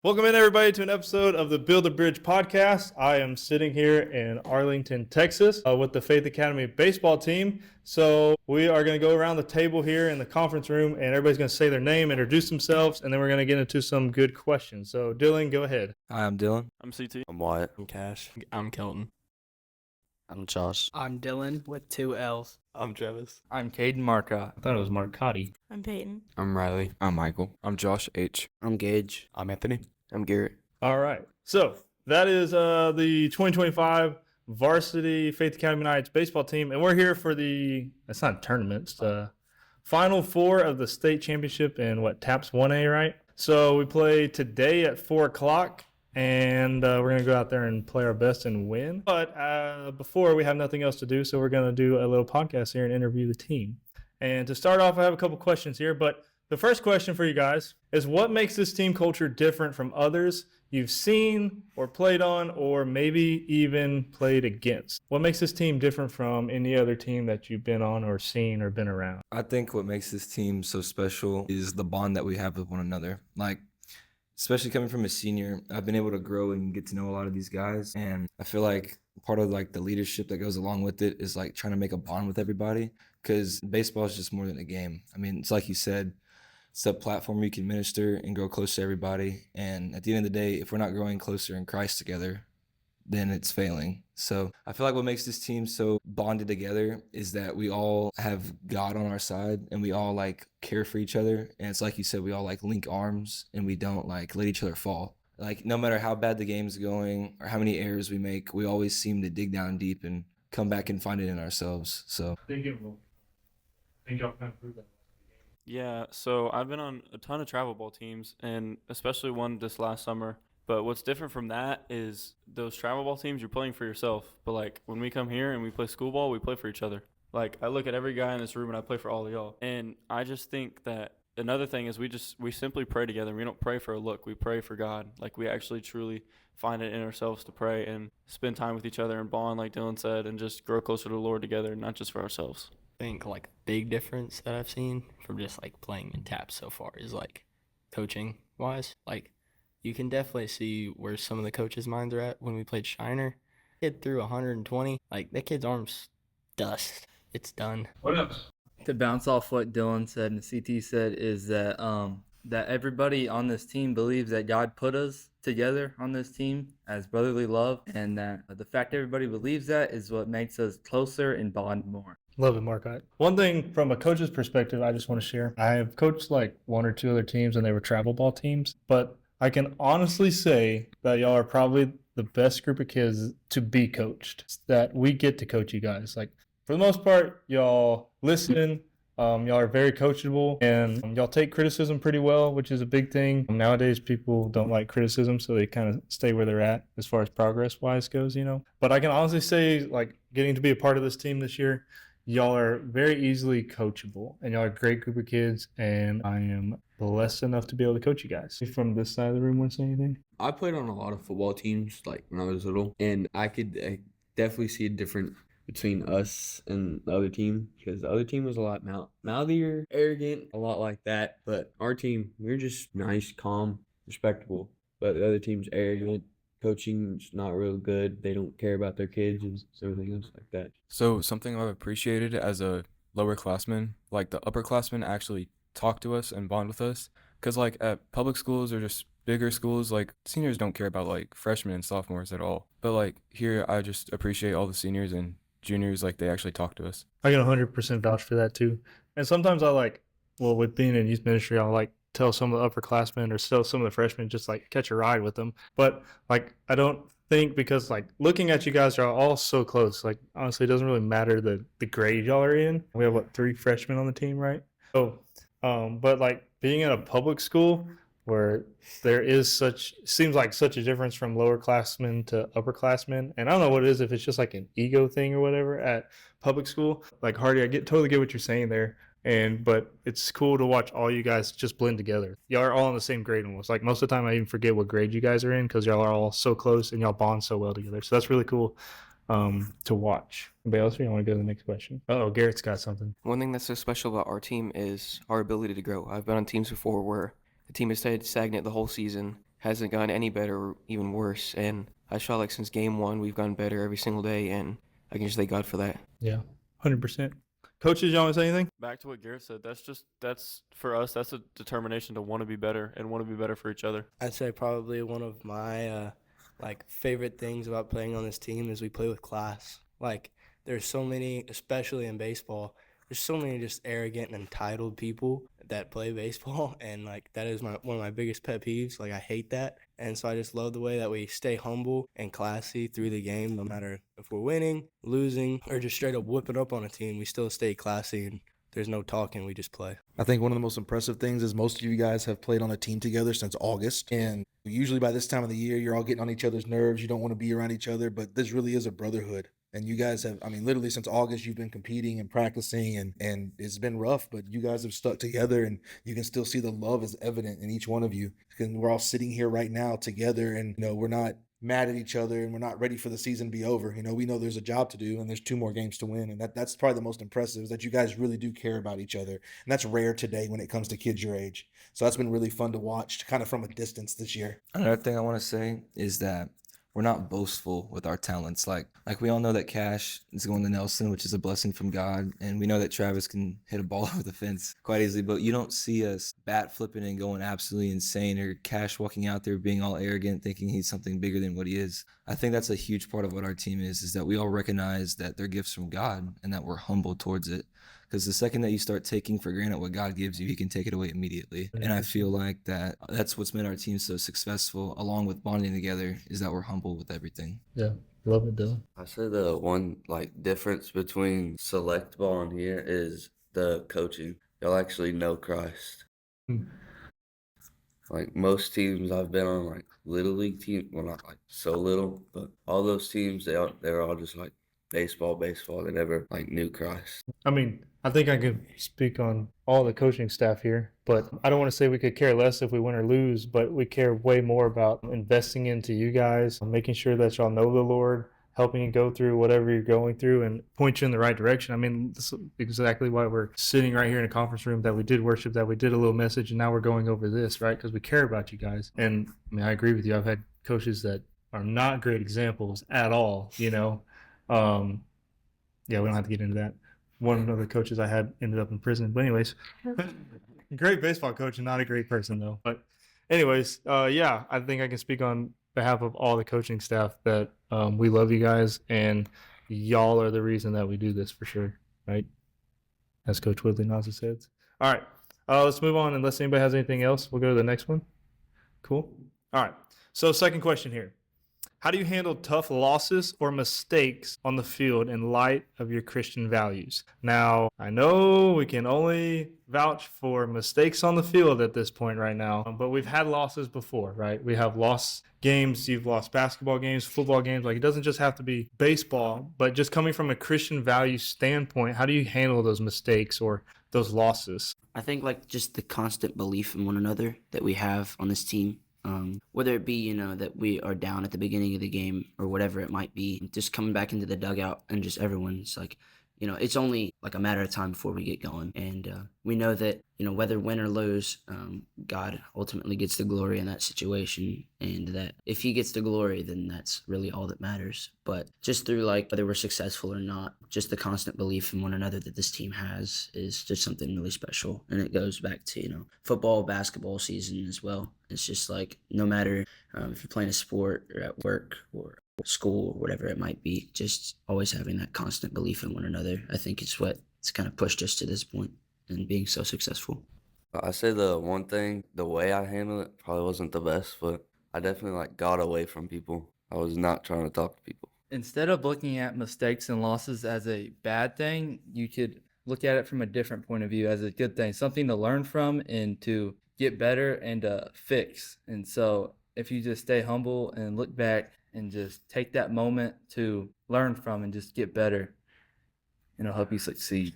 Welcome in, everybody, to an episode of the Build a Bridge podcast. I am sitting here in Arlington, Texas, with the Faith Academy Baseball team. So we are going to go around the table here in the conference room, and everybody's going to say their name, introduce themselves, and then we're going to get into some good questions. So, Dylan, go ahead. Hi, I'm Dylan. I'm CT. I'm Wyatt. I'm Cash. I'm Kelton. I'm Josh. I'm Dylan with 2 L's. I'm Travis. I'm Caden Marcotte. I thought it was Marcotti. I'm Peyton. I'm Riley. I'm Michael. I'm Josh H. I'm Gage. I'm Anthony. I'm Garrett. All right. So that is the 2025 Varsity Faith Academy Knights baseball team. And we're here for it's not a tournament, it's the Final Four of the state championship in TAPS 1A, right? So we play today at 4 o'clock. And we're going to go out there and play our best and win. But before, we have nothing else to do, so we're going to do a little podcast here and interview the team. And to start off, I have a couple questions here. But the first question for you guys is, what makes this team culture different from others you've seen or played on or maybe even played against? What makes this team different from any other team that you've been on or seen or been around? I think what makes this team so special is the bond that we have with one another. Especially coming from a senior, I've been able to grow and get to know a lot of these guys. And I feel like part of the leadership that goes along with it is trying to make a bond with everybody, because baseball is just more than a game. I mean, it's like you said, it's a platform where you can minister and grow close to everybody. And at the end of the day, if we're not growing closer in Christ together, then it's failing. So I feel like what makes this team so bonded together is that we all have God on our side and we all care for each other. And it's like you said, we all link arms and we don't let each other fall. No matter how bad the game's going or how many errors we make, we always seem to dig down deep and come back and find it in ourselves. So I think y'all kind of proved that. Yeah, so I've been on a ton of travel ball teams, and especially one this last summer. But what's different from that is those travel ball teams, you're playing for yourself. But when we come here and we play school ball, we play for each other. I look at every guy in this room and I play for all of y'all. And I just think that another thing is we simply pray together. We don't pray for a look. We pray for God. We actually truly find it in ourselves to pray and spend time with each other and bond, like Dylan said, and just grow closer to the Lord together, not just for ourselves. I think big difference that I've seen from just playing in TAPS so far is coaching wise. You can definitely see where some of the coaches' minds are at. When we played Shiner, kid threw 120. That kid's arm's dust. It's done. What else? To bounce off what Dylan said and CT said is that that everybody on this team believes that God put us together on this team as brotherly love, and that the fact everybody believes that is what makes us closer and bond more. Love it, Marcotte. One thing from a coach's perspective, I just want to share. I have coached one or two other teams, and they were travel ball teams. But I can honestly say that y'all are probably the best group of kids to be coached. That we get to coach you guys. For the most part, y'all listen. Y'all are very coachable, and y'all take criticism pretty well, which is a big thing. Nowadays, people don't like criticism, so they kind of stay where they're at as far as progress-wise goes, But I can honestly say, getting to be a part of this team this year, y'all are very easily coachable, and y'all are a great group of kids, and I am blessed enough to be able to coach you guys. From this side of the room, want to say anything? I played on a lot of football teams when I was little, and I could definitely see a difference between us and the other team, because the other team was a lot mouthier, arrogant, a lot like that. But our team, we're just nice, calm, respectable. But the other team's arrogant. Coaching's not real good. They don't care about their kids and everything else like that. So something I've appreciated as a lower classman, the upperclassmen actually talk to us and bond with us. Because at public schools or just bigger schools, seniors don't care about freshmen and sophomores at all. But here, I just appreciate all the seniors and juniors, they actually talk to us. I can 100% vouch for that too. And sometimes I with being in youth ministry, I'll tell some of the upperclassmen or tell some of the freshmen just catch a ride with them. But I don't think, because looking at you guys are all so close, honestly, it doesn't really matter the grade y'all are in. We have 3 freshmen on the team, right? So, but being in a public school where there is seems like such a difference from lower classmen to upperclassmen. And I don't know what it is, if it's just an ego thing or whatever at public school. Hardy, I totally get what you're saying there. But it's cool to watch all you guys just blend together. Y'all are all in the same grade almost. Most of the time I even forget what grade you guys are in, because y'all are all so close and y'all bond so well together. So that's really cool to watch. Anybody else? You want to go to the next question? Oh, Garrett's got something. One thing that's so special about our team is our ability to grow. I've been on teams before where the team has stayed stagnant the whole season, hasn't gotten any better or even worse. And I felt like since game one, we've gotten better every single day, and I can just thank God for that. Yeah, 100%. Coaches, y'all want to say anything? Back to what Garrett said, that's for us, that's a determination to want to be better and want to be better for each other. I'd say probably one of my favorite things about playing on this team is we play with class. Like there's so many, especially in baseball, there's so many just arrogant and entitled people that play baseball, and like that is one of my biggest pet peeves. Like I hate that, and so I just love the way that we stay humble and classy through the game. No matter if we're winning, losing, or just straight up whipping up on a team, we still stay classy and there's no talking. We just play. I think one of the most impressive things is most of you guys have played on a team together since August. And usually by this time of the year, you're all getting on each other's nerves. You don't want to be around each other, but this really is a brotherhood. And you guys have, I mean, literally since August, you've been competing and practicing, and it's been rough, but you guys have stuck together, and you can still see the love is evident in each one of you. Because we're all sitting here right now together, and, we're not mad at each other, and we're not ready for the season to be over. We know there's a job to do, and there's 2 more games to win. And that's probably the most impressive, is that you guys really do care about each other. And that's rare today when it comes to kids your age. So that's been really fun to watch kind of from a distance this year. Another thing I want to say is that we're not boastful with our talents. Like we all know that Cash is going to Nelson, which is a blessing from God. And we know that Travis can hit a ball over the fence quite easily, but you don't see us bat flipping and going absolutely insane, or Cash walking out there being all arrogant, thinking he's something bigger than what he is. I think that's a huge part of what our team is that we all recognize that they're gifts from God and that we're humble towards it. Because the second that you start taking for granted what God gives you, he can take it away immediately. And I feel like that's what's made our team so successful, along with bonding together, is that we're humble with everything. Yeah, love it, Dylan. I say the one difference between select ball and here is the coaching. Y'all actually know Christ. Like most teams I've been on, little league team, well not so little, but all those teams they're all just baseball. They never knew Christ. I mean, I think I could speak on all the coaching staff here, but I don't want to say we could care less if we win or lose, but we care way more about investing into you guys, making sure that y'all know the Lord, helping you go through whatever you're going through and point you in the right direction. I mean, this is exactly why we're sitting right here in a conference room, that we did worship, that we did a little message, and now we're going over this, right? Because we care about you guys. And I mean, I agree with you. I've had coaches that are not great examples at all, yeah, we don't have to get into that. One of the coaches I had ended up in prison. But anyways, great baseball coach and not a great person though. But anyways, yeah, I think I can speak on behalf of all the coaching staff that we love you guys, and y'all are the reason that we do this for sure, right? As Coach Woodley also said. All right, let's move on. Unless anybody has anything else, we'll go to the next one. Cool. All right, so second question here. How do you handle tough losses or mistakes on the field in light of your Christian values? Now, I know we can only vouch for mistakes on the field at this point right now, but we've had losses before, right? We have lost games. You've lost basketball games, football games. It doesn't just have to be baseball, but just coming from a Christian value standpoint, how do you handle those mistakes or those losses? I think just the constant belief in one another that we have on this team. Whether it be, that we are down at the beginning of the game or whatever it might be, just coming back into the dugout and just everyone's it's only a matter of time before we get going. And we know that, whether win or lose, God ultimately gets the glory in that situation. And that if he gets the glory, then that's really all that matters. But just through whether we're successful or not, just the constant belief in one another that this team has is just something really special. And it goes back to, football, basketball season as well. It's just no matter if you're playing a sport or at work or school or whatever it might be, just always having that constant belief in one another, I think it's what's kind of pushed us to this point and being so successful. I say the one thing, the way I handle it probably wasn't the best, but I definitely got away from people. I was not trying to talk to people. Instead of looking at mistakes and losses as a bad thing, you could look at it from a different point of view as a good thing, something to learn from and to get better and fix. And so if you just stay humble and look back and just take that moment to learn from and just get better, it'll help you succeed.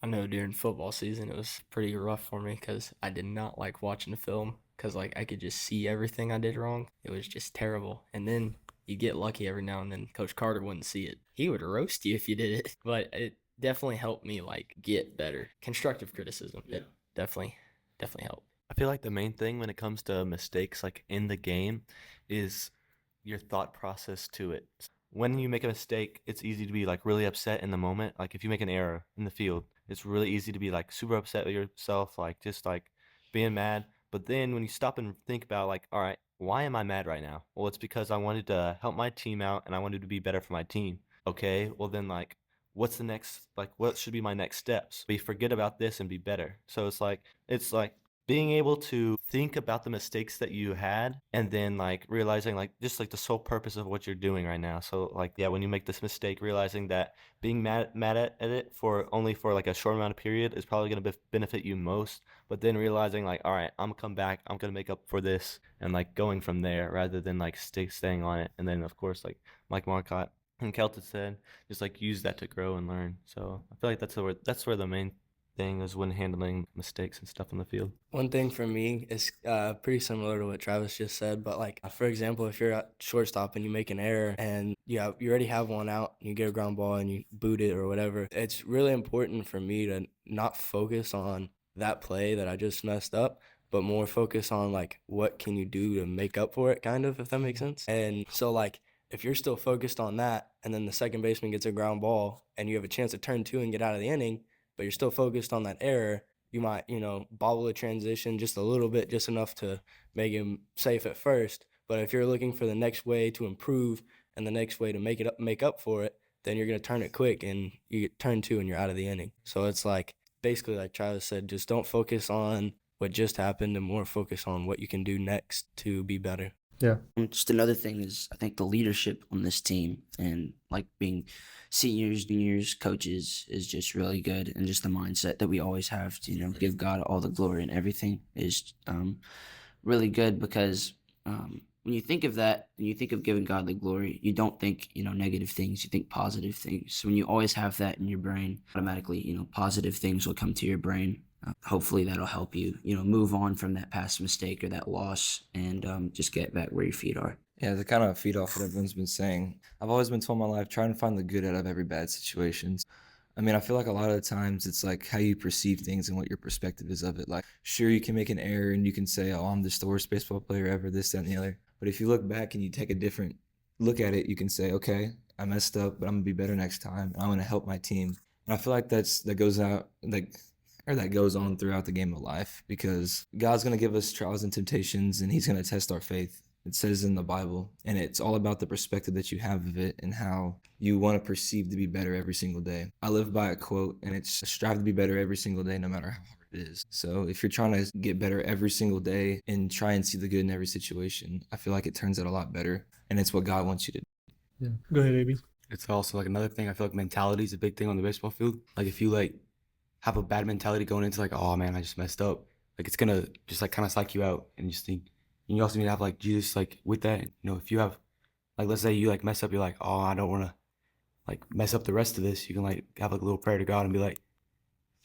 I know during football season it was pretty rough for me because I did not like watching the film because I could just see everything I did wrong. It was just terrible. And then you get lucky every now and then. Coach Carter wouldn't see it. He would roast you if you did it. But it definitely helped me get better. Constructive criticism. Yeah. It definitely helped. I feel like the main thing when it comes to mistakes like in the game is your thought process to it. When you make a mistake, it's easy to be like really upset in the moment. Like if you make an error in the field, it's really easy to be like super upset with yourself, like just like being mad. But then when you stop and think about like, all right, why am I mad right now? Well, it's because I wanted to help my team out and I wanted to be better for my team. Okay, well then like what's the next like what should be my next steps? We forget about this and be better. So it's like being able to think about the mistakes that you had and then like realizing like just like the sole purpose of what you're doing right now. So like yeah, when you make this mistake, realizing that being mad at it for only for like a short amount of period is probably going to benefit you most, but then realizing like all right, I'm gonna come back, I'm gonna make up for this, and like going from there rather than like staying on it. And then of course like Marcotte and Kelton said, just like use that to grow and learn. So I feel like that's where the main thing is when handling mistakes and stuff on the field. One thing for me is pretty similar to what Travis just said, but like for example, if you're at shortstop and you make an error and you already have one out, and you get a ground ball and you boot it or whatever, it's really important for me to not focus on that play that I just messed up, but more focus on like what can you do to make up for it, kind of, if that makes sense. And so like if you're still focused on that, and then the second baseman gets a ground ball and you have a chance to turn two and get out of the inning, but you're still focused on that error, you might, bobble a transition just a little bit, just enough to make him safe at first. But if you're looking for the next way to improve and the next way to make up for it, then you're gonna turn it quick and you get turn two and you're out of the inning. So it's like basically like Travis said, just don't focus on what just happened and more focus on what you can do next to be better. Yeah. Just another thing is, I think the leadership on this team and like being seniors, juniors, coaches is just really good, and just the mindset that we always have to give God all the glory and everything is really good, because when you think of that and you think of giving God the glory, you don't think negative things, you think positive things. So when you always have that in your brain, automatically positive things will come to your brain. Hopefully that'll help you, move on from that past mistake or that loss, and just get back where your feet are. Yeah, to kind of feed off what everyone's been saying, I've always been told my life, try and find the good out of every bad situation. I mean, I feel like a lot of the times it's like how you perceive things and what your perspective is of it. Like, sure, you can make an error and you can say, oh, I'm just the worst baseball player ever, this, that, and the other. But if you look back and you take a different look at it, you can say, okay, I messed up, but I'm gonna be better next time. And I'm gonna help my team. And I feel like that goes on throughout the game of life, because God's gonna give us trials and temptations, and He's gonna test our faith. It says in the Bible, and it's all about the perspective that you have of it and how you want to perceive to be better every single day. I live by a quote, and it's strive to be better every single day, no matter how hard it is. So if you're trying to get better every single day and try and see the good in every situation, I feel like it turns out a lot better, and it's what God wants you to do. Yeah. Go ahead, AB. It's also like another thing. I feel like mentality is a big thing on the baseball field. Like if you like have a bad mentality going into like, oh man, I just messed up, like it's gonna just like kind of psych you out, and just think. And you also need to have like Jesus like with that. If you have like, let's say you like mess up, you're like, oh, I don't want to like mess up the rest of this. You can like have like a little prayer to God and be like,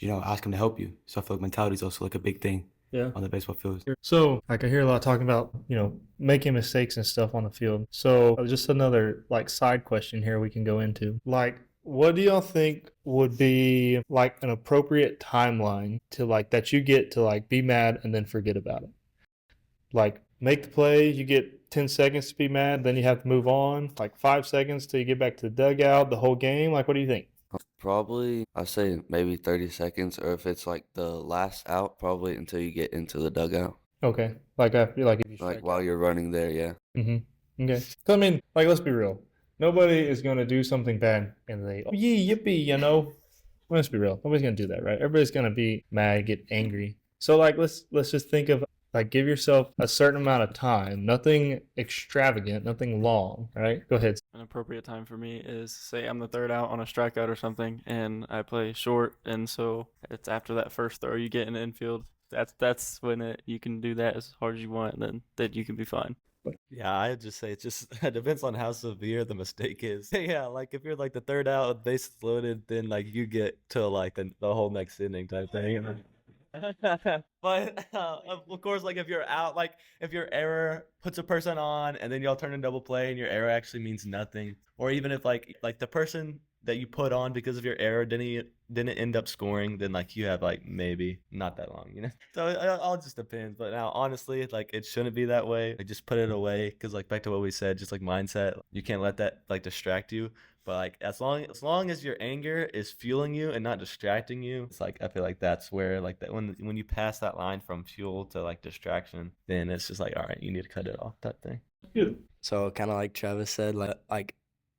ask Him to help you. So I feel like mentality is also like a big thing. Yeah. On the baseball field. So like I hear a lot talking about, making mistakes and stuff on the field. So just another like side question here we can go into. Like, what do y'all think would be like an appropriate timeline to like that you get to like be mad and then forget about it? Like make the play, you get 10 seconds to be mad, then you have to move on, like 5 seconds till you get back to the dugout, the whole game. Like, what do you think? Probably, I say maybe 30 seconds, or if it's like the last out, probably until you get into the dugout. Okay. Like I feel like if you Like while you're running there, yeah. Okay. So I mean, like let's be real. Nobody is gonna do something bad and they yippee. Let's be real. Nobody's gonna do that, right? Everybody's gonna be mad, get angry. So like let's just think of like give yourself a certain amount of time, nothing extravagant, nothing long, right? Go ahead. An appropriate time for me is, say I'm the third out on a strikeout or something, and I play short, and so it's after that first throw you get in the infield. That's when you can do that as hard as you want, and then you can be fine. Yeah, I'd just say it depends on how severe the mistake is. Yeah, like if you're like the third out, bases loaded, then like you get to like the whole next inning type thing. But of course, like if you're out, like if your error puts a person on and then y'all turn in double play and your error actually means nothing, or even if like the person that you put on because of your error didn't end up scoring, then like you have like maybe not that long, you know. So it all just depends. But now honestly, like it shouldn't be that way. Like just put it away, because like back to what we said, just like mindset, you can't let that like distract you. But like as long as your anger is fueling you and not distracting you, it's like I feel like that's where like that when you pass that line from fuel to like distraction, then it's just like, all right, you need to cut it off, type thing. So kind of like Travis said, like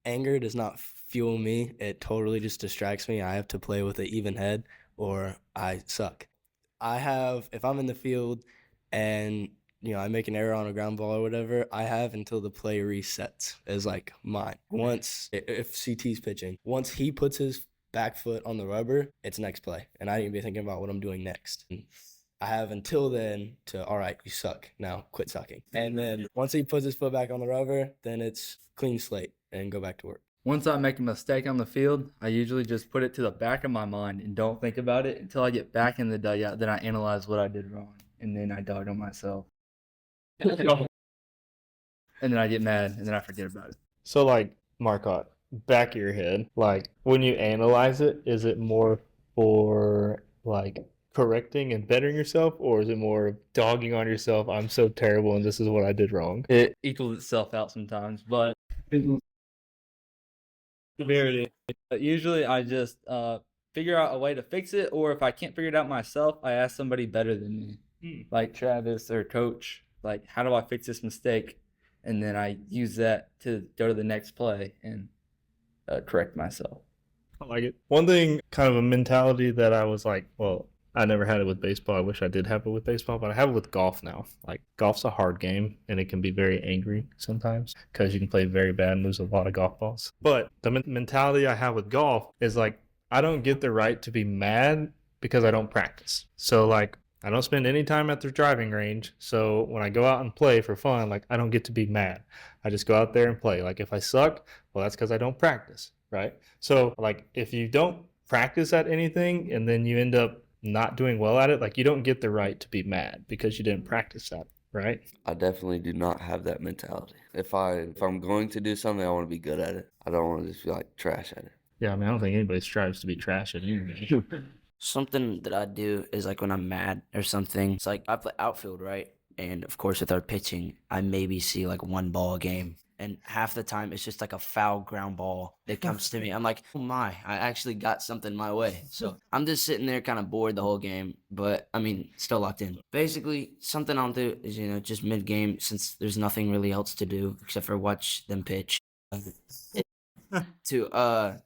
anger does not fuel me. It totally just distracts me. I have to play with an even head or I suck. If I'm in the field and I make an error on a ground ball or whatever, I have until the play resets is like mine. If CT's pitching, once he puts his back foot on the rubber, it's next play. And I need to be thinking about what I'm doing next. I have until then to, all right, you suck. Now quit sucking. And then once he puts his foot back on the rubber, then it's clean slate and go back to work. Once I make a mistake on the field, I usually just put it to the back of my mind and don't think about it until I get back in the dugout. Then I analyze what I did wrong, and then I dog on myself. And then I get mad, and then I forget about it. So, like, Marcotte, back of your head, like, when you analyze it, is it more for, like, correcting and bettering yourself, or is it more dogging on yourself, I'm so terrible and this is what I did wrong? It equals itself out sometimes, but severity. Usually I just figure out a way to fix it, or if I can't figure it out myself, I ask somebody better than me, like Travis or Coach, like, how do I fix this mistake? And then I use that to go to the next play and correct myself. I like it. One thing, kind of a mentality that I was like, well, I never had it with baseball. I wish I did have it with baseball, but I have it with golf now. Like, golf's a hard game, and it can be very angry sometimes because you can play very bad and lose a lot of golf balls. But the mentality I have with golf is like, I don't get the right to be mad because I don't practice. So, like, I don't spend any time at the driving range. So when I go out and play for fun, like, I don't get to be mad. I just go out there and play. Like, if I suck, well, that's because I don't practice, right? So, like, if you don't practice at anything and then you end up not doing well at it, like, you don't get the right to be mad because you didn't practice that, right? I definitely do not have that mentality. If I'm going to do something, I want to be good at it. I don't want to just be like trash at it. Yeah, I mean, I don't think anybody strives to be trash at anything. Something that I do is like when I'm mad or something, it's like I play outfield, right? And of course, with our pitching, I maybe see like one ball a game. And half the time, it's just like a foul ground ball that comes to me. I'm like, oh my, I actually got something my way. So I'm just sitting there kind of bored the whole game, but I mean, still locked in. Basically, something I'll do is, just mid-game, since there's nothing really else to do except for watch them pitch, to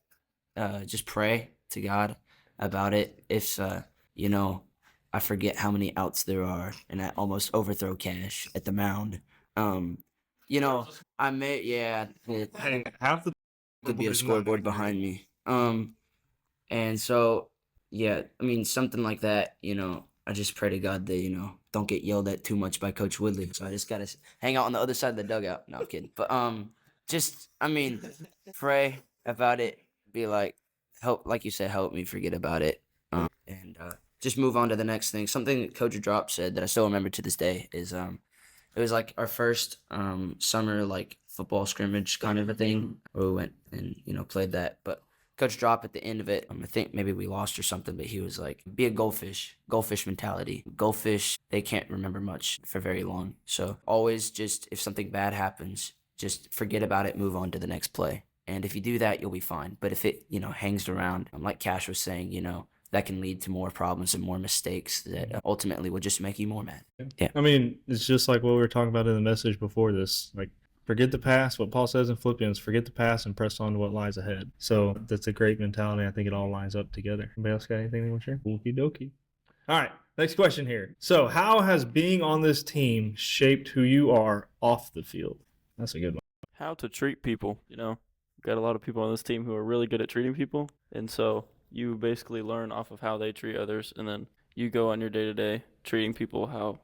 just pray to God about it. If, I forget how many outs there are and I almost overthrow Cash at the mound. I may, Half the could be a scoreboard behind me. And so, yeah, I mean, something like that, I just pray to God that, don't get yelled at too much by Coach Woodley. So I just got to hang out on the other side of the dugout. No, I'm kidding. But, pray about it. Be like, like you said, help me forget about it. And just move on to the next thing. Something that Coach Drop said that I still remember to this day is, it was like our first summer like football scrimmage kind of a thing where we went and played that. But Coach Drop at the end of it, I think maybe we lost or something, but he was like, be a goldfish mentality. Goldfish, they can't remember much for very long. So always just, if something bad happens, just forget about it, move on to the next play. And if you do that, you'll be fine. But if it, hangs around, like Cash was saying, that can lead to more problems and more mistakes that ultimately will just make you more mad. Yeah. I mean, it's just like what we were talking about in the message before this. Like, forget the past, what Paul says in Philippians, forget the past and press on to what lies ahead. So that's a great mentality. I think it all lines up together. Anybody else got anything they want to share? Okie dokie. All right, next question here. So how has being on this team shaped who you are off the field? That's a good one. How to treat people, Got a lot of people on this team who are really good at treating people. And so you basically learn off of how they treat others, and then you go on your day-to-day treating people how,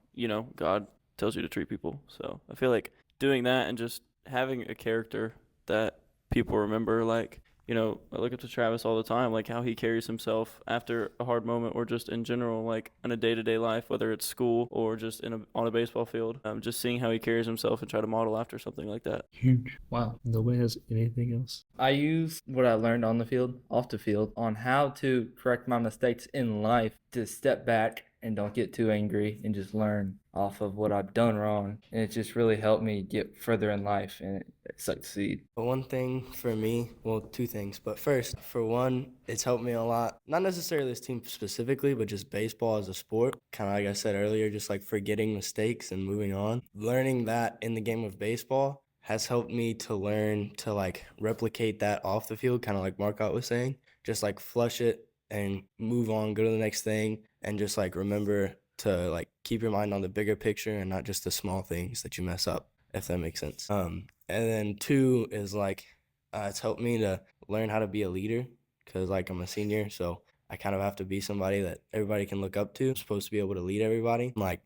God tells you to treat people. So I feel like doing that and just having a character that people remember, like, I look up to Travis all the time, like how he carries himself after a hard moment or just in general, like in a day-to-day life, whether it's school or just on a baseball field. Just seeing how he carries himself and try to model after something like that. Huge. Wow. Nobody has anything else. I use what I learned on the field, off the field, on how to correct my mistakes in life, to step back and don't get too angry and just learn off of what I've done wrong. And it just really helped me get further in life and succeed. But one thing for me, well, two things. But first, for one, it's helped me a lot. Not necessarily this team specifically, but just baseball as a sport. Kind of like I said earlier, just like forgetting mistakes and moving on. Learning that in the game of baseball has helped me to learn to like replicate that off the field, kind of like Marcotte was saying. Just like flush it and move on, go to the next thing, and just like remember to like keep your mind on the bigger picture and not just the small things that you mess up, if that makes sense. And then two is like it's helped me to learn how to be a leader, because like I'm a senior, so I kind of have to be somebody that everybody can look up to. I'm supposed to be able to lead everybody. Like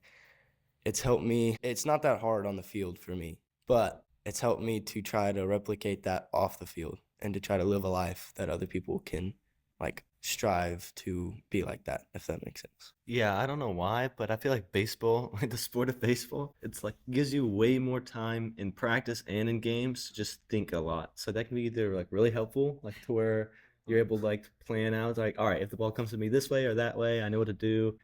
it's helped me. It's not that hard on the field for me, but it's helped me to try to replicate that off the field and to try to live a life that other people can like strive to be like that, if that makes sense. Yeah, I don't know why, but I feel like baseball, like the sport of baseball, it's like gives you way more time in practice and in games to just think a lot. So that can be either like really helpful, like to where you're able to like plan out like, all right, if the ball comes to me this way or that way, I know what to do,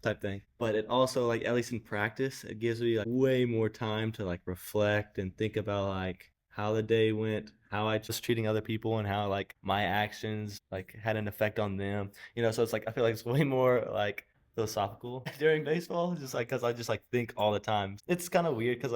type thing. But it also, like, at least in practice, it gives me like way more time to like reflect and think about like how the day went, how I just treating other people, and how like my actions like had an effect on them. So it's like I feel like it's way more like philosophical during baseball, just like because I just like think all the time. It's kind of weird because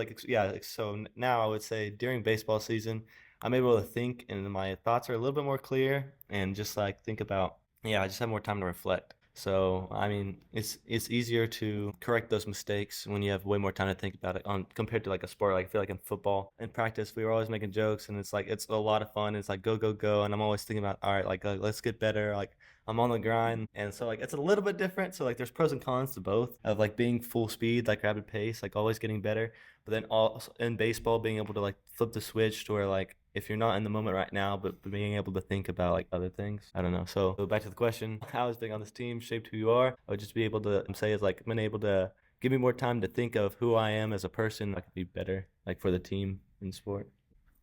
so now I would say during baseball season, I'm able to think and my thoughts are a little bit more clear and just like think about, I just have more time to reflect. So, I mean, it's easier to correct those mistakes when you have way more time to think about it compared to like a sport. Like I feel like in football, in practice, we were always making jokes and it's like, it's a lot of fun. It's like, go, go, go. And I'm always thinking about, all right, like let's get better. Like I'm on the grind. And so like, it's a little bit different. So like there's pros and cons to both of like being full speed, like rapid pace, like always getting better. But then also in baseball, being able to like flip the switch to where like, if you're not in the moment right now, but being able to think about like other things, I don't know. So back to the question, how has being on this team shaped who you are? I would just be able to say is like been able to give me more time to think of who I am as a person. I could be better like for the team in sport.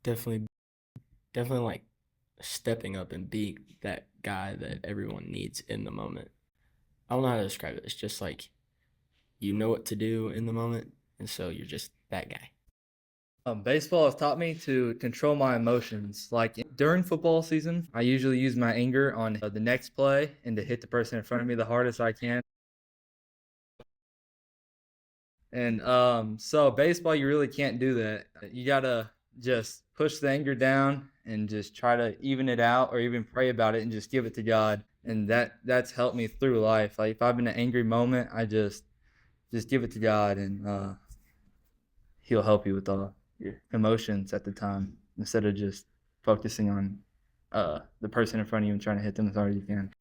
Definitely like stepping up and being that guy that everyone needs in the moment. I don't know how to describe it. It's just like you know what to do in the moment, and so you're just that guy. Baseball has taught me to control my emotions. Like during football season, I usually use my anger on the next play and to hit the person in front of me the hardest I can. And so baseball, you really can't do that. You gotta just push the anger down and just try to even it out, or even pray about it and just give it to God. And that's helped me through life. Like if I'm in an angry moment, I just give it to God, and He'll help you with all your emotions at the time, instead of just focusing on the person in front of you and trying to hit them as hard as you can.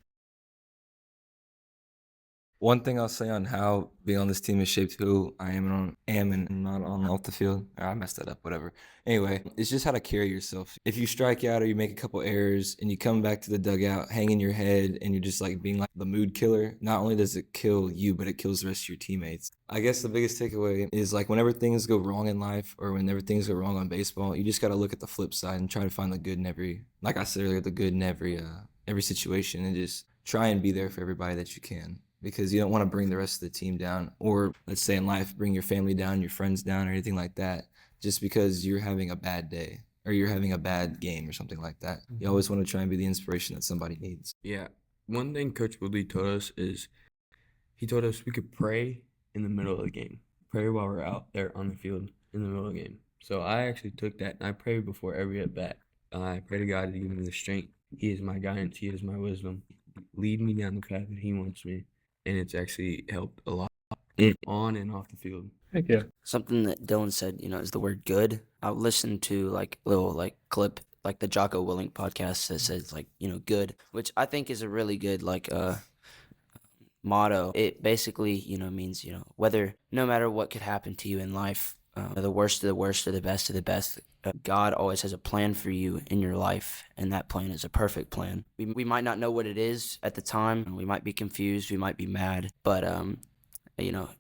One thing I'll say on how being on this team has shaped who I am and not on off the field. I messed that up, whatever. Anyway, it's just how to carry yourself. If you strike out or you make a couple errors and you come back to the dugout, hanging your head, and you're just like being like the mood killer, not only does it kill you, but it kills the rest of your teammates. I guess the biggest takeaway is like whenever things go wrong in life or whenever things go wrong on baseball, you just got to look at the flip side and try to find the good in every, like I said earlier, the good in every situation, and just try and be there for everybody that you can. Because you don't want to bring the rest of the team down, or let's say in life, bring your family down, your friends down, or anything like that, just because you're having a bad day or you're having a bad game or something like that. You always want to try and be the inspiration that somebody needs. Yeah. One thing Coach Woodley told us is he told us we could pray in the middle of the game, pray while we're out there on the field in the middle of the game. So I actually took that and I prayed before every at bat. I pray to God to give me the strength. He is my guidance. He is my wisdom. Lead me down the path that He wants me. And it's actually helped a lot on and off the field. Heck yeah. Something that Dylan said, is the word good. I listened to like a little like clip, like the Jocko Willink podcast that says like, good, which I think is a really good like motto. It basically, means, whether no matter what could happen to you in life, the worst of the worst or the best of the best. God always has a plan for you in your life, and that plan is a perfect plan. We might not know what it is at the time. We might be confused. We might be mad. But,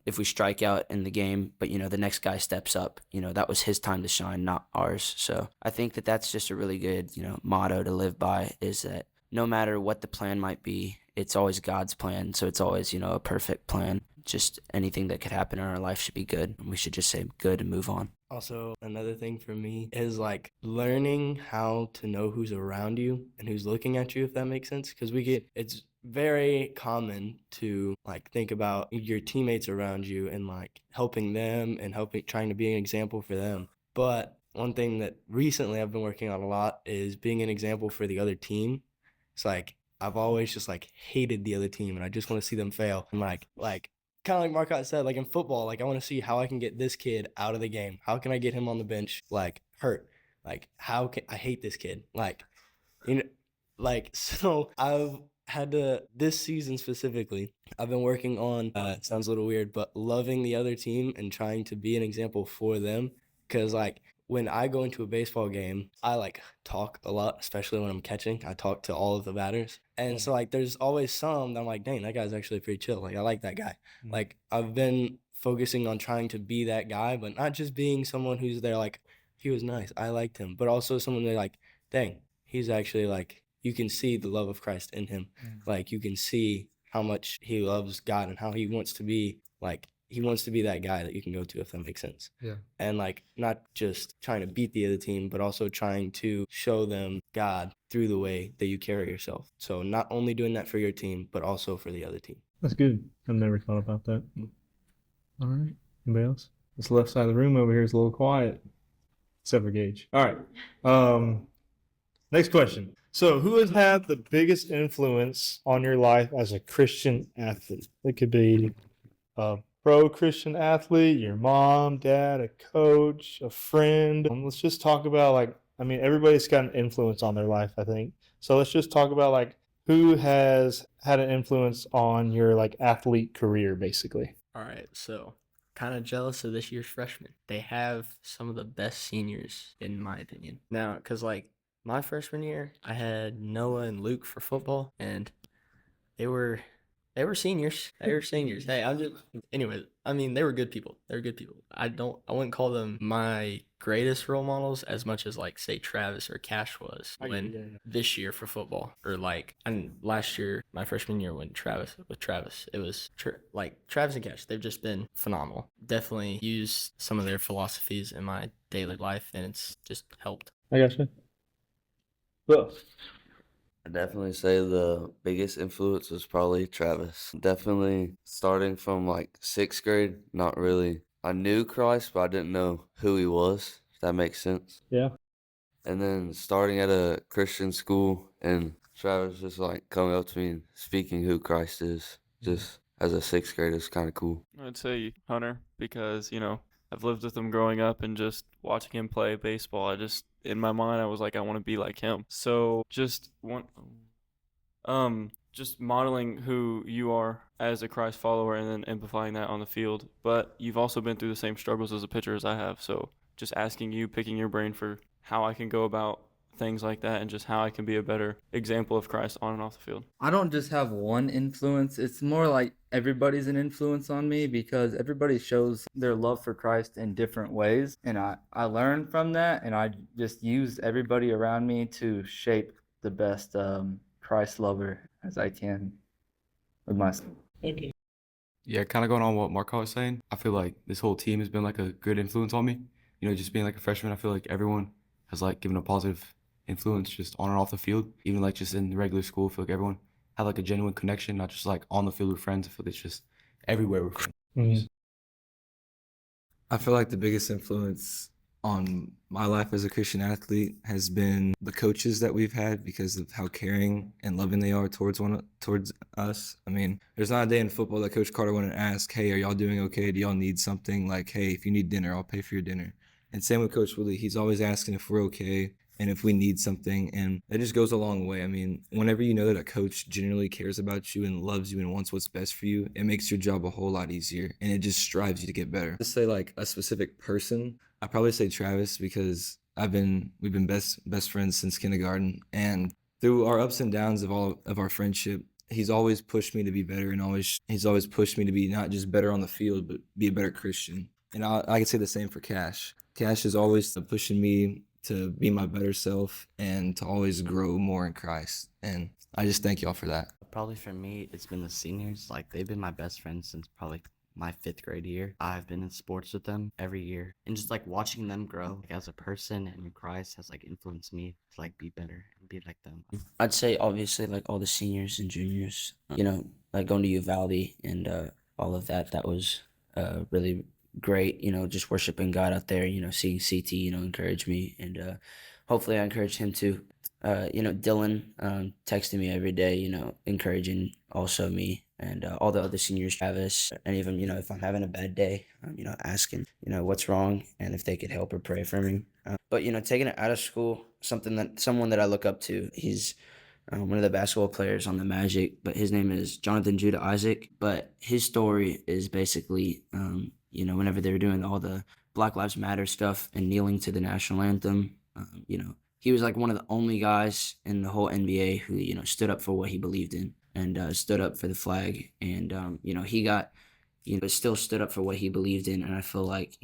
if we strike out in the game, but, the next guy steps up, that was his time to shine, not ours. So I think that that's just a really good, motto to live by, is that no matter what the plan might be, it's always God's plan. So it's always, a perfect plan. Just anything that could happen in our life should be good. We should just say good and move on. Also, another thing for me is like learning how to know who's around you and who's looking at you, if that makes sense. Because it's very common to like think about your teammates around you and like helping them and trying to be an example for them. But one thing that recently I've been working on a lot is being an example for the other team. It's like I've always just like hated the other team and I just want to see them fail. And like kind of like Marcotte said, like in football, like I want to see how I can get this kid out of the game. How can I get him on the bench, like hurt? Like I hate this kid. So I've had to, this season specifically, I've been working on, sounds a little weird, but loving the other team and trying to be an example for them. Cause like when I go into a baseball game, I like talk a lot, especially when I'm catching. I talk to all of the batters. And so like there's always some that I'm like, dang, that guy's actually pretty chill. Like I like that guy. Like I've been focusing on trying to be that guy, but not just being someone who's there like, he was nice, I liked him, but also someone they're like, dang, he's actually like, you can see the love of Christ in him. Like you can see how much he loves God and how he wants to be like, he wants to be that guy that you can go to, if that makes sense. Yeah. And like not just trying to beat the other team, but also trying to show them God through the way that you carry yourself. So not only doing that for your team, but also for the other team. That's good. I've never thought about that. All right. Anybody else? This left side of the room over here is a little quiet, except for Gage. All right. Next question. So, who has had the biggest influence on your life as a Christian athlete? It could be a pro Christian athlete, your mom, dad, a coach, a friend. Let's just talk about everybody's got an influence on their life, I think. So let's just talk about who has had an influence on your athlete career, basically. All right, so kind of jealous of this year's freshmen. They have some of the best seniors, in my opinion. Now, because my freshman year, I had Noah and Luke for football, and they were seniors. They were seniors. Hey, they were good people. They were good people. I wouldn't call them my greatest role models as much as say Travis or Cash was this year for football, or and last year, my freshman year with Travis, it was Travis and Cash. They've just been phenomenal. Definitely used some of their philosophies in my daily life, and it's just helped. I gotcha. Well, I definitely say the biggest influence was probably Travis. Definitely starting from 6th grade, not really. I knew Christ, but I didn't know who he was, if that makes sense. Yeah. And then starting at a Christian school and Travis just coming up to me and speaking who Christ is, just as a 6th grader, is kind of cool. I'd say Hunter, because, I've lived with him growing up and just watching him play baseball. In my mind, I was like, I want to be like him. So just modeling who you are as a Christ follower and then amplifying that on the field. But you've also been through the same struggles as a pitcher as I have. So just asking you, picking your brain for how I can go about things like that and just how I can be a better example of Christ on and off the field. I don't just have one influence. It's more like everybody's an influence on me, because everybody shows their love for Christ in different ways. And I learned from that, and I just use everybody around me to shape the best Christ lover as I can with myself. Okay. Yeah, kind of going on what Marco was saying. I feel like this whole team has been a good influence on me. Just being a freshman, I feel like everyone has given a positive influence just on and off the field. Even just in the regular school, I feel like everyone had a genuine connection, not just on the field with friends. I feel like it's just everywhere with friends. Mm-hmm. I feel like the biggest influence on my life as a Christian athlete has been the coaches that we've had, because of how caring and loving they are towards us. I mean, there's not a day in football that Coach Carter wouldn't ask, hey, are y'all doing okay? Do y'all need something? Hey, if you need dinner, I'll pay for your dinner. And same with Coach Willie. He's always asking if we're okay. and if we need something, and it just goes a long way. I mean, whenever you know that a coach genuinely cares about you and loves you and wants what's best for you, it makes your job a whole lot easier, and it just strives you to get better. To say like a specific person, I'd probably say Travis, because we've been best friends since kindergarten, and through our ups and downs of all of our friendship, he's always pushed me to be better, and he's always pushed me to be not just better on the field, but be a better Christian. And I could say the same for Cash. Cash is always pushing me to be my better self and to always grow more in Christ. And I just thank y'all for that. Probably for me, it's been the seniors. Like, they've been my best friends since probably my 5th grade year. I've been in sports with them every year, and just like watching them grow like as a person and in Christ has like influenced me to like be better and be like them. I'd say obviously like all the seniors and juniors, like going to Uvalde and all of that. That was really great. Just worshiping God out there. Seeing CT, encourage me, and hopefully I encourage him too. Dylan texting me every day, encouraging also me and all the other seniors, Travis, and even, if I'm having a bad day, asking, what's wrong and if they could help or pray for me. But, taking it out of school, someone that I look up to, he's one of the basketball players on the Magic, but his name is Jonathan Judah Isaac. But his story is basically, whenever they were doing all the Black Lives Matter stuff and kneeling to the national anthem, he was like one of the only guys in the whole NBA who, stood up for what he believed in and stood up for the flag. And, he got, still stood up for what he believed in. And I feel like,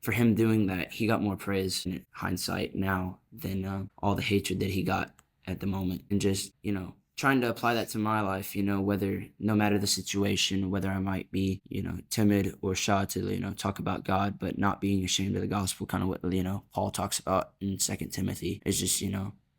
for him doing that, he got more praise in hindsight now than all the hatred that he got at the moment. And just, trying to apply that to my life, no matter the situation, whether I might be, timid or shy to, talk about God, but not being ashamed of the gospel, kind of what, Paul talks about in 2 Timothy, is just,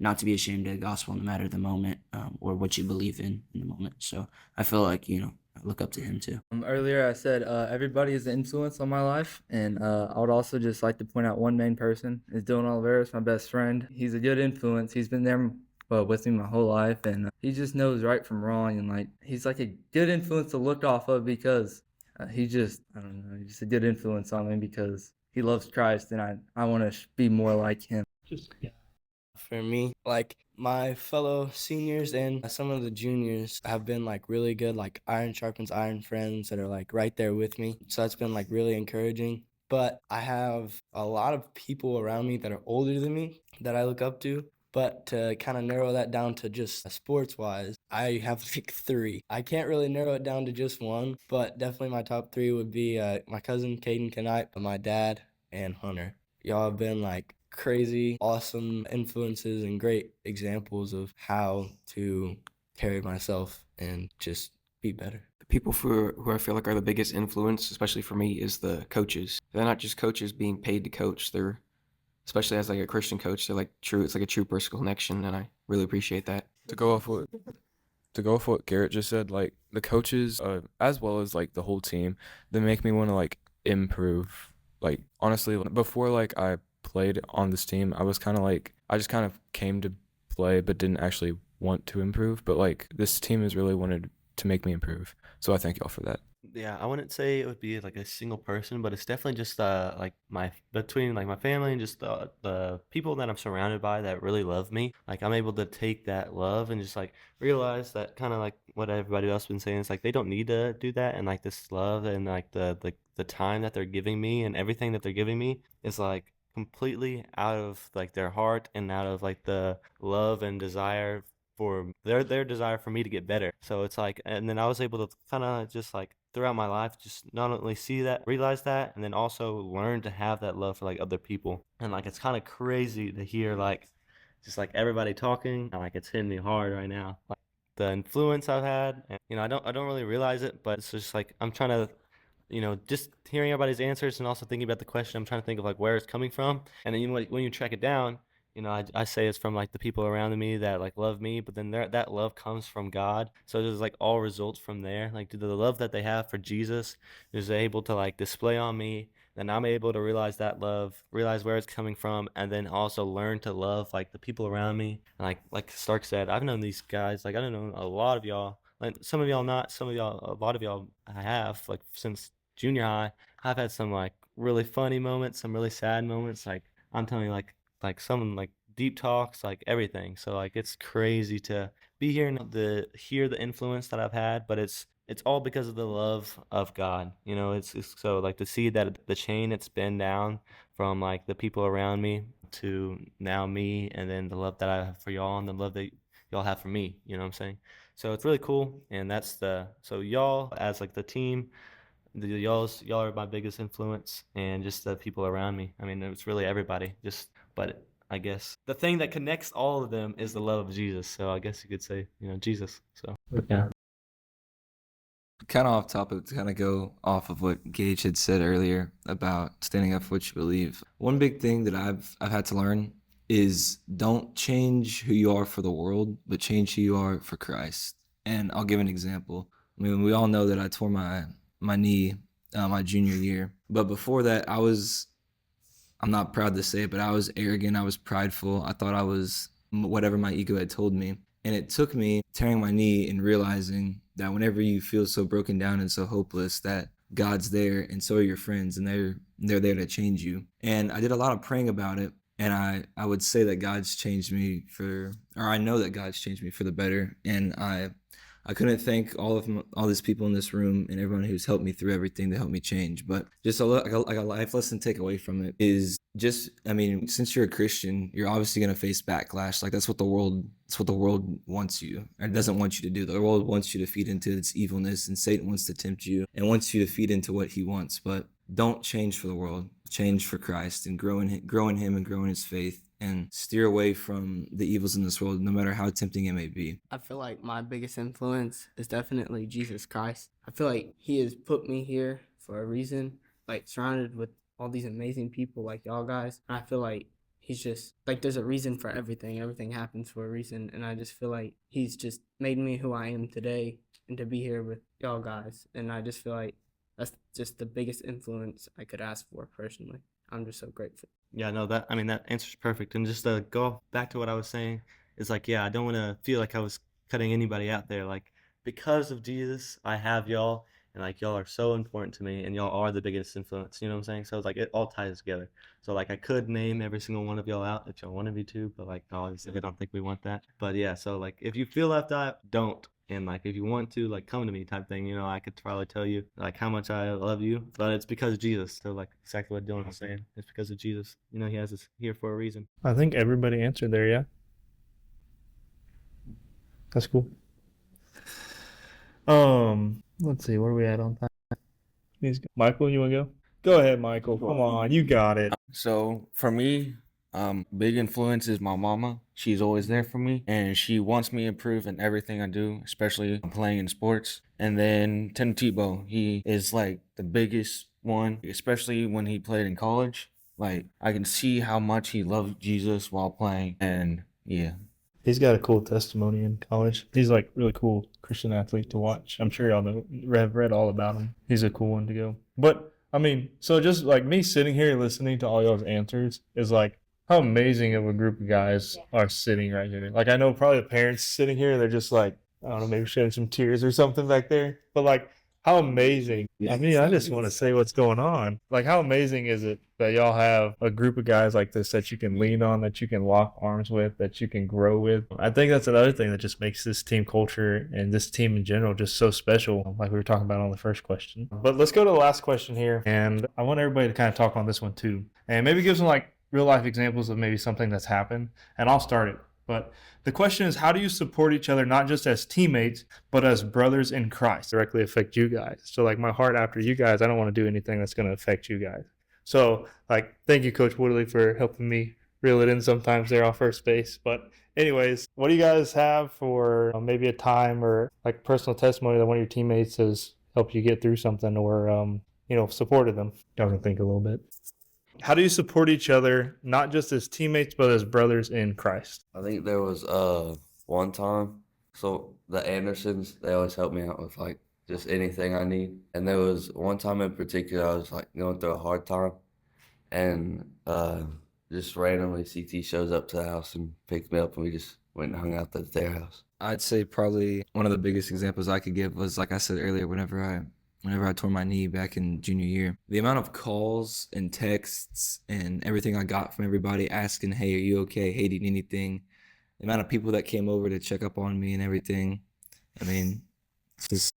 not to be ashamed of the gospel no matter the moment or what you believe in the moment. So I feel like, I look up to him too. Earlier I said everybody is an influence on my life, and I would also just like to point out one main person is Dylan Oliveris, my best friend. He's a good influence. He's been there with me my whole life, and he just knows right from wrong, and like he's like a good influence to look off of because he's just a good influence on me because he loves Christ, and I want to be more like him. For me, like my fellow seniors and some of the juniors have been like really good, like iron sharpens iron friends that are like right there with me. So that's been like really encouraging. But I have a lot of people around me that are older than me that I look up to. But to kind of narrow that down to just sports-wise, I have like 3. I can't really narrow it down to just one, but definitely my top 3 would be my cousin Caden Knight, my dad, and Hunter. Y'all have been like crazy, awesome influences and great examples of how to carry myself and just be better. The people who I feel like are the biggest influence, especially for me, is the coaches. They're not just coaches being paid to coach. They're, especially as like a Christian coach, they're like true. It's like a true personal connection, and I really appreciate that. To go off what Garrett just said, like the coaches, as well as like the whole team, they make me want to like improve. Like honestly, before like I played on this team, I was kind of like, I just kind of came to play but didn't actually want to improve. But like this team has really wanted to make me improve. So I thank y'all for that. Yeah, I wouldn't say it would be like a single person, but it's definitely just like between like my family and just the people that I'm surrounded by that really love me. Like I'm able to take that love and just like realize that kind of like what everybody else been saying. It's like they don't need to do that, and like this love and like the time that they're giving me and everything that they're giving me is like completely out of like their heart and out of like the love and desire for their desire for me to get better. So it's like, and then I was able to kind of just like throughout my life just not only see that, realize that, and then also learn to have that love for like other people. And like it's kind of crazy to hear like just like everybody talking, and like it's hitting me hard right now, like the influence I've had. And I don't really realize it, but it's just like I'm trying to, just hearing everybody's answers and also thinking about the question, I'm trying to think of like where it's coming from. And then when you track it down, I say it's from like the people around me that like love me, but then that love comes from God. So there's like all results from there. Like the love that they have for Jesus is able to like display on me. Then I'm able to realize that love, realize where it's coming from, and then also learn to love like the people around me. And like Stark said, I've known these guys, like I don't know a lot of y'all. Like some of y'all not, some of y'all, a lot of y'all I have, like since junior high. I've had some like really funny moments, some really sad moments. Like I'm telling you, like some like deep talks, like everything. So like it's crazy to be here and hear the influence that I've had, but it's all because of the love of God. You know, it's so like to see that the chain it's been down from like the people around me to now me, and then the love that I have for y'all and the love that y'all have for me. You know what I'm saying? So it's really cool, and so y'all as like the team, y'all are my biggest influence, and just the people around me. I mean, it's really everybody. But I guess the thing that connects all of them is the love of Jesus. So I guess you could say, Jesus. So yeah. Kind of off topic to kind of go off of what Gage had said earlier about standing up for what you believe. One big thing that I've had to learn is don't change who you are for the world, but change who you are for Christ. And I'll give an example. I mean, we all know that I tore my knee my junior year, but before that, I'm not proud to say it, but I was arrogant. I was prideful. I thought I was whatever my ego had told me. And it took me tearing my knee and realizing that whenever you feel so broken down and so hopeless, that God's there and so are your friends, and they're there to change you. And I did a lot of praying about it. And I would say that God's changed me I know that God's changed me for the better. And I couldn't thank all these people in this room and everyone who's helped me through everything to help me change. But just like a life lesson to take away from it is just, I mean, since you're a Christian, you're obviously going to face backlash. Like that's what the world wants you, or doesn't want you to do. The world wants you to feed into its evilness, and Satan wants to tempt you and wants you to feed into what he wants. But don't change for the world. Change for Christ and grow in him and grow in his faith, and steer away from the evils in this world, no matter how tempting it may be. I feel like my biggest influence is definitely Jesus Christ. I feel like he has put me here for a reason, like surrounded with all these amazing people like y'all guys. And I feel like he's just like, there's a reason for everything. Everything happens for a reason. And I just feel like he's just made me who I am today, and to be here with y'all guys. And I just feel like that's just the biggest influence I could ask for personally. I'm just so grateful. Yeah, no, that answer's perfect. And just to go back to what I was saying, is like, yeah, I don't want to feel like I was cutting anybody out there. Like, because of Jesus, I have y'all, and like y'all are so important to me, and y'all are the biggest influence. You know what I'm saying? So it's like it all ties together. So like I could name every single one of y'all out if y'all wanted me to, but like obviously I don't think we want that. But yeah, so like if you feel left out, don't. And like if you want to, like, come to me type thing, I could probably tell you like how much I love you, but it's because of Jesus. So like exactly what Dylan was saying, it's because of Jesus. He has us here for a reason. I think everybody answered there. Yeah, that's cool. Let's see, where are we at on time? Michael, you want to go? Go ahead, Michael. Come on, you got it. So for me, big influence is my mama. She's always there for me, and she wants me to improve in everything I do, especially playing in sports. And then Tim Tebow, he is like the biggest one, especially when he played in college. Like I can see how much he loved Jesus while playing, and yeah. He's got a cool testimony in college. He's like really cool Christian athlete to watch. I'm sure y'all have read all about him. He's a cool one to go. But I mean, so just like me sitting here listening to all y'all's answers is like, how amazing of a group of guys are sitting right here. Like, I know probably the parents sitting here, they're just like, I don't know, maybe shedding some tears or something back there. But like, how amazing. I mean, I just want to say what's going on. Like, how amazing is it that y'all have a group of guys like this that you can lean on, that you can lock arms with, that you can grow with? I think that's another thing that just makes this team culture and this team in general just so special, like we were talking about on the first question. But let's go to the last question here. And I want everybody to kind of talk on this one too. And maybe give some like real life examples of maybe something that's happened. And I'll start it. But the question is, how do you support each other, not just as teammates, but as brothers in Christ? Directly affect you guys. So like my heart after you guys, I don't want to do anything that's going to affect you guys. So like, thank you, Coach Woodley, for helping me reel it in sometimes there off first base. But anyways, what do you guys have for maybe a time or like personal testimony that one of your teammates has helped you get through something, or, supported them? Y'all can think a little bit. How do you support each other, not just as teammates, but as brothers in Christ? I think there was one time, so the Andersons, they always help me out with like just anything I need. And there was one time in particular, I was like going through a hard time, and just randomly CT shows up to the house and picked me up, and we just went and hung out at their house. I'd say probably one of the biggest examples I could give was, like I said earlier, whenever whenever I tore my knee back in junior year. The amount of calls and texts and everything I got from everybody asking, hey, are you okay? Hey, do you need anything? The amount of people that came over to check up on me and everything. I mean, it's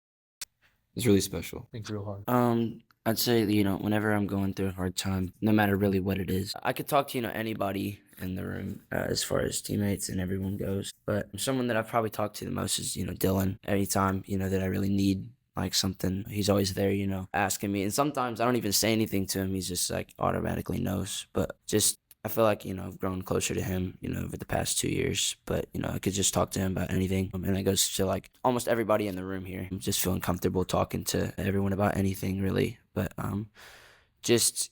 really special. Think real hard. I'd say, whenever I'm going through a hard time, no matter really what it is, I could talk to, anybody in the room as far as teammates and everyone goes. But someone that I've probably talked to the most is, Dylan. Anytime, that I really need like something, he's always there, asking me. And sometimes I don't even say anything to him. He's just like automatically knows. But just I feel like, I've grown closer to him, over the past 2 years. But, I could just talk to him about anything. And that goes to like almost everybody in the room here. I'm just feeling comfortable talking to everyone about anything really. But just,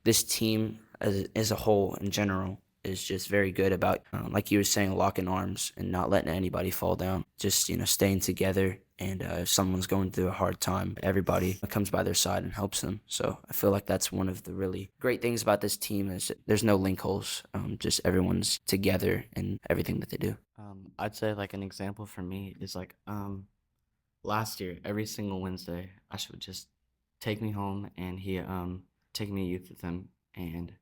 this team as a whole in general is just very good about, like you were saying, locking arms and not letting anybody fall down. Just, staying together. And if someone's going through a hard time, everybody comes by their side and helps them. So I feel like that's one of the really great things about this team is that there's no link holes. Just everyone's together in everything that they do. I'd say like an example for me is like last year, every single Wednesday, Ash would just take me home and he take me to youth with him, and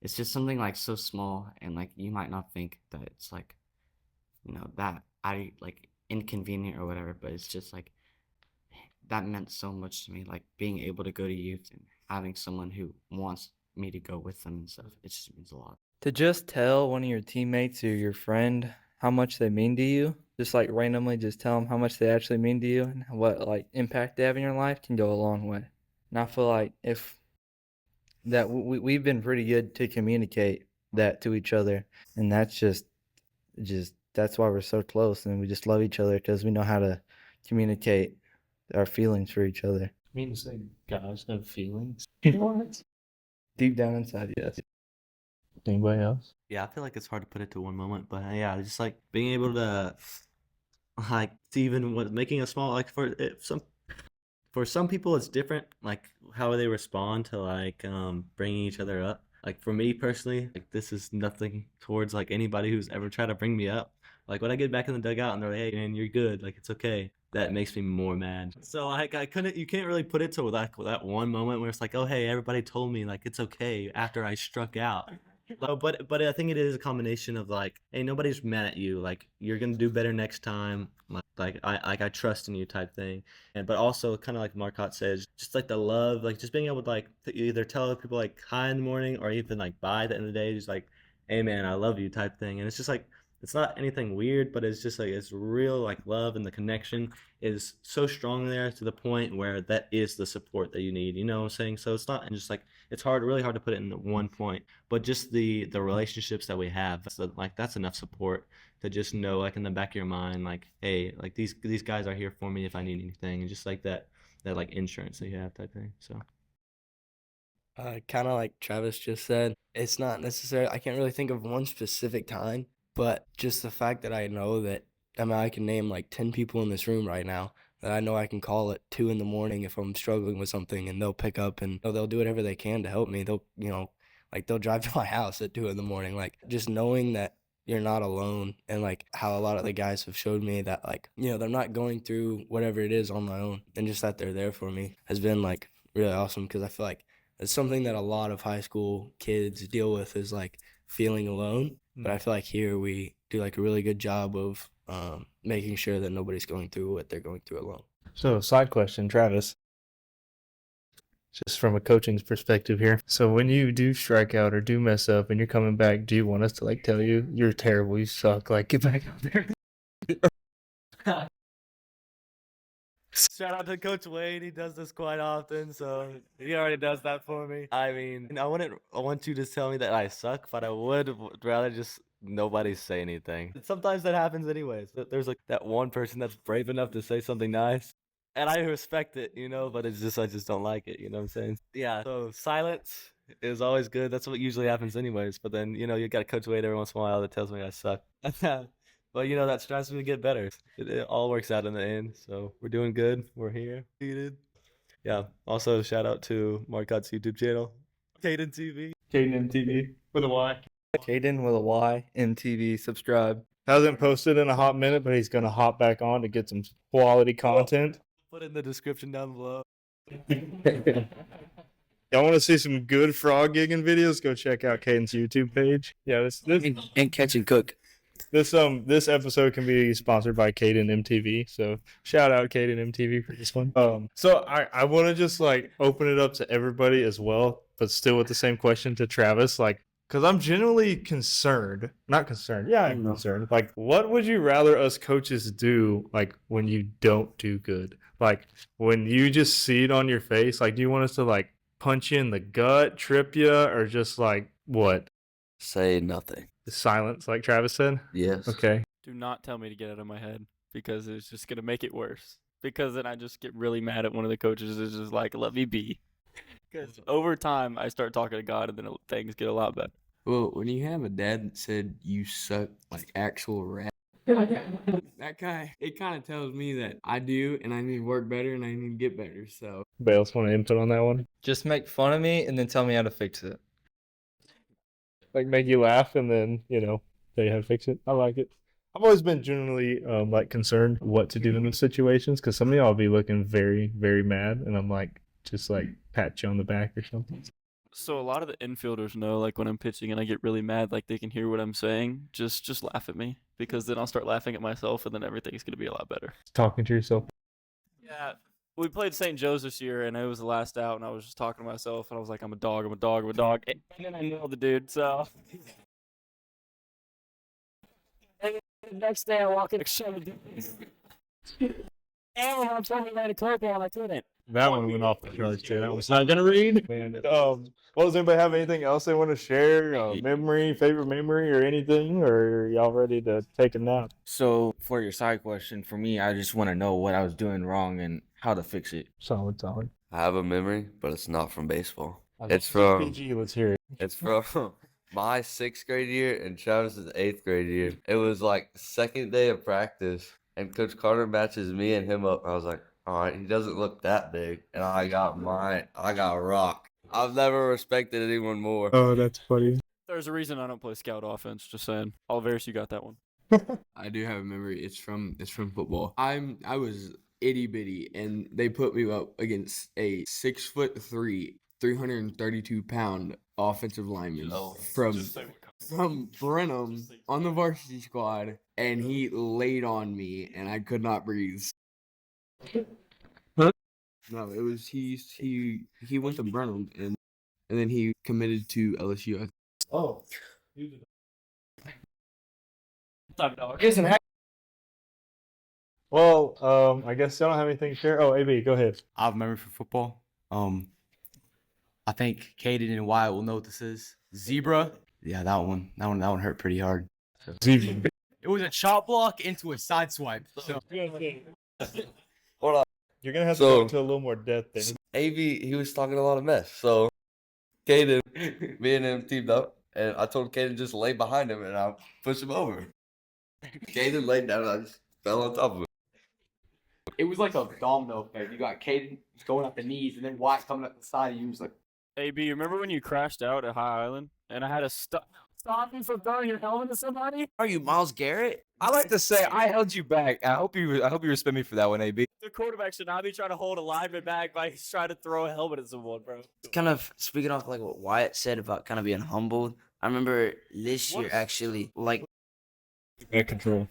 it's just something like so small and like you might not think that it's like that I like inconvenient or whatever, but it's just like that meant so much to me, like being able to go to youth and having someone who wants me to go with them and stuff. It just means a lot. To just tell one of your teammates or your friend how much they mean to you, just like randomly just tell them how much they actually mean to you and what like impact they have in your life can go a long way. And I feel like if that we've been pretty good to communicate that to each other, and that's just that's why we're so close, and we just love each other because we know how to communicate our feelings for each other. I mean to say guys have feelings. What? Deep down inside, yes. Anybody else? Yeah, I feel like it's hard to put it to one moment, but yeah, just like being able to like to even what making a small like for some people it's different, like how they respond to like bringing each other up. Like for me personally, like this is nothing towards like anybody who's ever tried to bring me up. Like when I get back in the dugout and they're like, "Hey man, you're good. Like it's okay." That makes me more mad. So like you can't really put it to like that one moment where it's like, "Oh hey, everybody told me like it's okay after I struck out." But I think it is a combination of like, hey, nobody's mad at you. Like you're gonna do better next time. Like I trust in you type thing. And but also kind of like Marcotte says, just like the love, like just being able to like to either tell other people like hi in the morning or even like bye at the end of the day, just like, hey man, I love you type thing. And it's just like it's not anything weird, but it's just like it's real like love, and the connection is so strong there to the point where that is the support that you need. You know what I'm saying? So it's not just like it's really hard to put it in one point, but just the relationships that we have, so like that's enough support to just know like in the back of your mind, like, hey, like these guys are here for me if I need anything, and just like that like insurance that you have type thing. So kind of like Travis just said, it's not necessary. I can't really think of one specific time, but just the fact that I know that, I mean, I can name like 10 people in this room right now that I know I can call at 2 in the morning if I'm struggling with something, and they'll pick up and they'll do whatever they can to help me. They'll, like they'll drive to my house at 2 in the morning. Like just knowing that you're not alone, and like how a lot of the guys have showed me that like, they're not going through whatever it is on my own, and just that they're there for me has been like really awesome, because I feel like it's something that a lot of high school kids deal with is like feeling alone. But I feel like here we do like a really good job of making sure that nobody's going through what they're going through alone. So, side question, Travis, just from a coaching's perspective here. So, when you do strike out or do mess up and you're coming back, do you want us to like tell you you're terrible, you suck, like get back out there? shout out to Coach Wade. He does this quite often, so he already does that for me. I mean, I want you to tell me that I suck, but I would rather just nobody say anything. Sometimes that happens anyways. There's like that one person that's brave enough to say something nice, and I respect it, but it's just I just don't like it. You know what I'm saying? Yeah. So silence is always good. That's what usually happens anyways. But then you got Coach Wade every once in a while that tells me I suck. But that strives me to get better. It all works out in the end. So we're doing good. We're here. Yeah. Also, shout out to Marcotte's YouTube channel, Caden TV. Caden MTV with a Y. Caden with a Y, MTV, subscribe. Hasn't posted in a hot minute, but he's gonna hop back on to get some quality content. Put it in the description down below. Y'all want to see some good frog gigging videos? Go check out Caden's YouTube page. Yeah, this And catch and cook. this episode can be sponsored by Caden MTV. So shout out Caden MTV for this one. So I want to just like open it up to everybody as well, but still with the same question to Travis, like, because I'm genuinely concerned. Not concerned. Yeah, I'm concerned. Like, what would you rather us coaches do, like, when you don't do good? Like, when you just see it on your face, like, do you want us to, like, punch you in the gut, trip you, or just, like, what? Say nothing. Silence, like Travis said? Yes. Okay. Do not tell me to get out of my head because it's just going to make it worse. Because then I just get really mad at one of the coaches. It's just like, let me be. Because over time, I start talking to God and then things get a lot better. Well, when you have a dad that said you suck like actual rat, it kind of tells me that I do and I need to work better and I need to get better. So, Bales want to input on that one? Just make fun of me and then tell me how to fix it. Like, make you laugh and then, tell you how to fix it. I like it. I've always been generally, like, concerned what to do in those situations because some of y'all will be looking very, very mad and I'm like, just like pat you on the back or something. So a lot of the infielders know, like when I'm pitching and I get really mad, like they can hear what I'm saying. Just laugh at me because then I'll start laughing at myself and then everything's gonna be a lot better. Talking to yourself. Yeah, we played St. Joe's this year and it was the last out and I was just talking to myself and I was like, I'm a dog, I'm a dog, I'm a dog, and then I nailed the dude. So and the next day I walk in and I'm trying to write a curveball and I couldn't. That one went off the charts too. That was not gonna read. Man, well, does anybody have anything else they want to share? Favorite memory, or anything? Or are y'all ready to take a nap? So for your side question, for me, I just want to know what I was doing wrong and how to fix it. Solid. I have a memory, but it's not from baseball. It's from PG. Let's hear it. It's from my 6th grade year and Travis's 8th grade year. It was like second day of practice, and Coach Carter matches me and him up. I was like, all right, he doesn't look that big, and I got rocked. I've never respected anyone more. Oh, that's funny. There's a reason I don't play scout offense. Just saying. Alvarez, you got that one. I do have a memory. It's from football. I was itty bitty, and they put me up against a 6'3", 332-pound offensive lineman from Brenham on the varsity squad, and he laid on me, and I could not breathe. No, it was he went to Brenham, and then he committed to LSU. Oh, you did. Well, I guess y'all don't have anything to share. Oh, AB, go ahead. I have a memory for football. I think Caden and Wyatt will know what this is. Zebra. Yeah, that one hurt pretty hard. Zebra. It was a chop block into a side swipe. So. Hold on. You're gonna have to go into a little more depth there. AV, he was talking a lot of mess. So, Caden, me and him teamed up, and I told Caden just lay behind him, and I pushed him over. Caden laid down, and I just fell on top of him. It was like a domino effect. You got Caden going up the knees, and then Wyatt coming up the side, and he was like, AB, remember when you crashed out at High Island and I had to stop you from throwing your helmet to somebody? Are you Miles Garrett? I like to say I held you back. I hope you respect me for that one, AB. The quarterback should not be trying to hold a lineman back by trying to throw a helmet at someone, bro. Kind of speaking off like what Wyatt said about kind of being humbled. I remember this year actually, like control.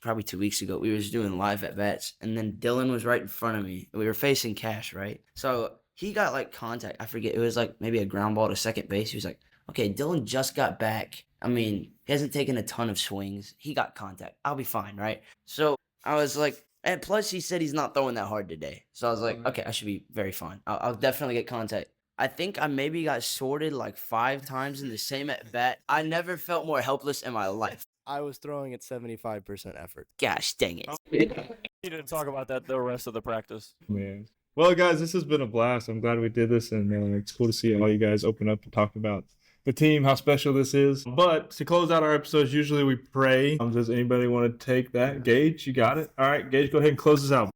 Probably 2 weeks ago, we was doing live at bats, and then Dylan was right in front of me. We were facing Cash, right? So he got like contact. I forget. It was like maybe a ground ball to second base. He was like, okay, Dylan just got back. I mean, he hasn't taken a ton of swings. He got contact. I'll be fine, right? So I was like, and plus he said he's not throwing that hard today. So I was like, okay, I should be very fine. I'll definitely get contact. I think I maybe got sorted like 5 times in the same at bat. I never felt more helpless in my life. I was throwing at 75% effort. Gosh, dang it. You didn't talk about that the rest of the practice. Man. Well, guys, this has been a blast. I'm glad we did this, and it's cool to see all you guys open up and talk about the team, how special this is. But to close out our episodes, usually we pray. Does anybody want to take that? Gage, you got it? All right, Gage, go ahead and close us out.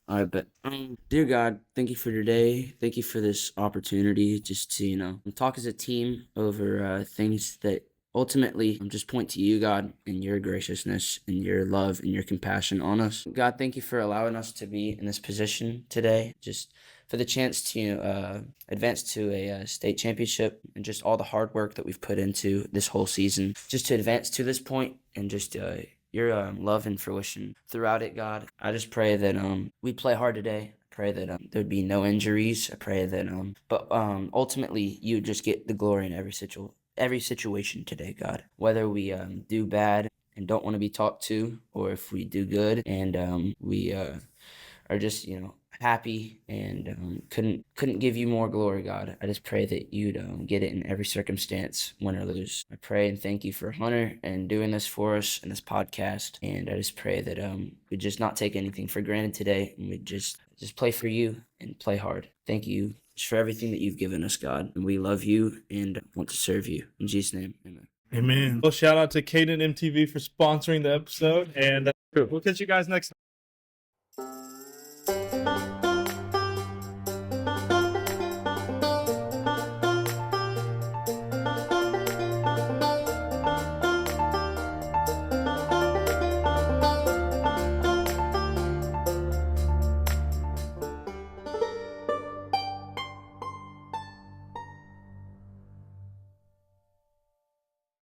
All right, but dear God, thank you for today. Thank you for this opportunity just to, talk as a team over things that ultimately just point to you, God, and your graciousness and your love and your compassion on us. God, thank you for allowing us to be in this position today, just for the chance to advance to a state championship, and just all the hard work that we've put into this whole season, just to advance to this point, and just your love and fruition throughout it, God. I just pray that we play hard today. I pray that there'd be no injuries. I pray that but ultimately you just get the glory in every situation today, God. Whether we do bad and don't want to be talked to, or if we do good and we are just happy and couldn't give you more glory, God. I just pray that you'd get it in every circumstance, win or lose. I pray and thank you for Hunter and doing this for us in this podcast, and I just pray that we just not take anything for granted today, and we just play for you and play hard. Thank you for everything that you've given us, God, and we love you and want to serve you. In Jesus' name, amen. Amen. Well, shout out to Caden MTV for sponsoring the episode, and we'll catch you guys next time.